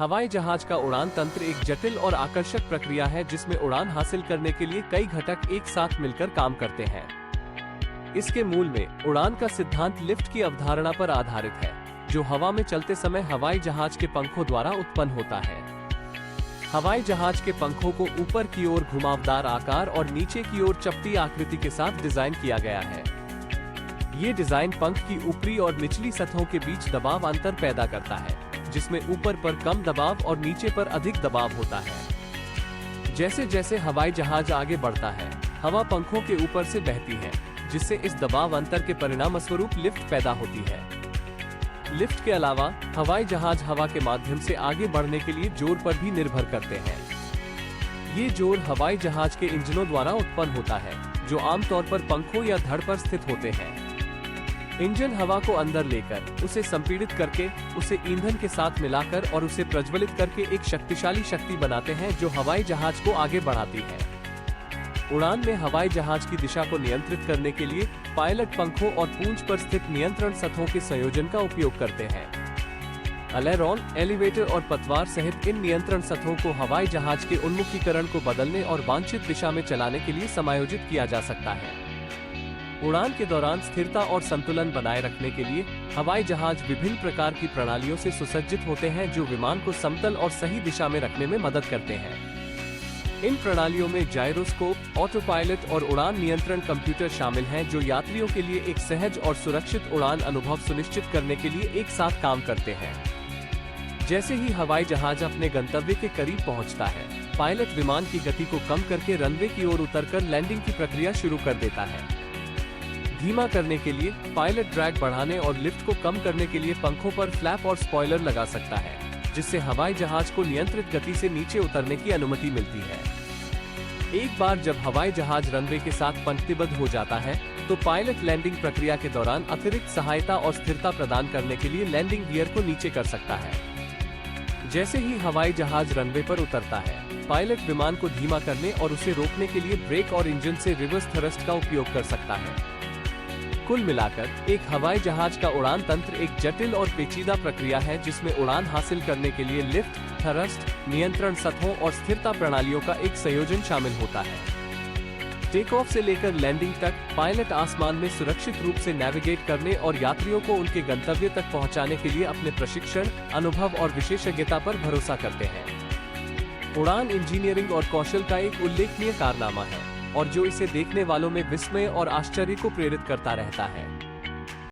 हवाई जहाज का उड़ान तंत्र एक जटिल और आकर्षक प्रक्रिया है जिसमें उड़ान हासिल करने के लिए कई घटक एक साथ मिलकर काम करते हैं। इसके मूल में उड़ान का सिद्धांत लिफ्ट की अवधारणा पर आधारित है, जो हवा में चलते समय हवाई जहाज के पंखों द्वारा उत्पन्न होता है। हवाई जहाज के पंखों को ऊपर की ओर घुमावदार आकार और नीचे की ओर चपटी आकृति के साथ डिजाइन किया गया है। ये डिजाइन पंख की ऊपरी और निचली सतहों के बीच दबाव अंतर पैदा करता है, जिसमें ऊपर पर कम दबाव और नीचे पर अधिक दबाव होता है। जैसे जैसे हवाई जहाज आगे बढ़ता है, हवा पंखों के ऊपर से बहती है, जिससे इस दबाव अंतर के परिणामस्वरूप लिफ्ट पैदा होती है। लिफ्ट के अलावा हवाई जहाज हवा के माध्यम से आगे बढ़ने के लिए जोर पर भी निर्भर करते हैं। ये जोर हवाई जहाज के इंजनों द्वारा उत्पन्न होता है, जो आमतौर पर पंखों या धड़ पर स्थित होते हैं। इंजन हवा को अंदर लेकर उसे संपीड़ित करके उसे ईंधन के साथ मिलाकर और उसे प्रज्वलित करके एक शक्तिशाली शक्ति बनाते हैं, जो हवाई जहाज को आगे बढ़ाती है। उड़ान में हवाई जहाज की दिशा को नियंत्रित करने के लिए पायलट पंखों और पूंछ पर स्थित नियंत्रण सतहों के संयोजन का उपयोग करते हैं। अलेरोन, एलिवेटर और पतवार सहित इन नियंत्रण सतहों को हवाई जहाज के उन्मुखीकरण को बदलने और वांछित दिशा में चलाने के लिए समायोजित किया जा सकता है। उड़ान के दौरान स्थिरता और संतुलन बनाए रखने के लिए हवाई जहाज विभिन्न प्रकार की प्रणालियों से सुसज्जित होते हैं, जो विमान को समतल और सही दिशा में रखने में मदद करते हैं। इन प्रणालियों में जायरोस्कोप, ऑटो पायलट और उड़ान नियंत्रण कंप्यूटर शामिल हैं, जो यात्रियों के लिए एक सहज और सुरक्षित उड़ान अनुभव सुनिश्चित करने के लिए एक साथ काम करते हैं। जैसे ही हवाई जहाज अपने गंतव्य के करीब पहुंचता है, पायलट विमान की गति को कम करके रनवे की ओर उतरकर लैंडिंग की प्रक्रिया शुरू कर देता है। धीमा करने के लिए पायलट ड्रैग बढ़ाने और लिफ्ट को कम करने के लिए पंखों पर फ्लैप और स्पॉइलर लगा सकता है, जिससे हवाई जहाज को नियंत्रित गति से नीचे उतरने की अनुमति मिलती है। एक बार जब हवाई जहाज रनवे के साथ पंक्तिबद्ध हो जाता है, तो पायलट लैंडिंग प्रक्रिया के दौरान अतिरिक्त सहायता और स्थिरता प्रदान करने के लिए लैंडिंग गियर को नीचे कर सकता है। जैसे ही हवाई जहाज रनवे पर उतरता है, पायलट विमान को धीमा करने और उसे रोकने के लिए ब्रेक और इंजन से रिवर्स थ्रस्ट का उपयोग कर सकता है। कुल मिलाकर एक हवाई जहाज का उड़ान तंत्र एक जटिल और पेचीदा प्रक्रिया है, जिसमें उड़ान हासिल करने के लिए लिफ्ट, थ्रस्ट, नियंत्रण सतहों और स्थिरता प्रणालियों का एक संयोजन शामिल होता है। टेक ऑफ से लेकर लैंडिंग तक पायलट आसमान में सुरक्षित रूप से नेविगेट करने और यात्रियों को उनके गंतव्य तक पहुंचाने के लिए अपने प्रशिक्षण, अनुभव और विशेषज्ञता पर भरोसा करते हैं। उड़ान इंजीनियरिंग और कौशल का एक उल्लेखनीय कारनामा है, और जो इसे देखने वालों में विस्मय और आश्चर्य को प्रेरित करता रहता है।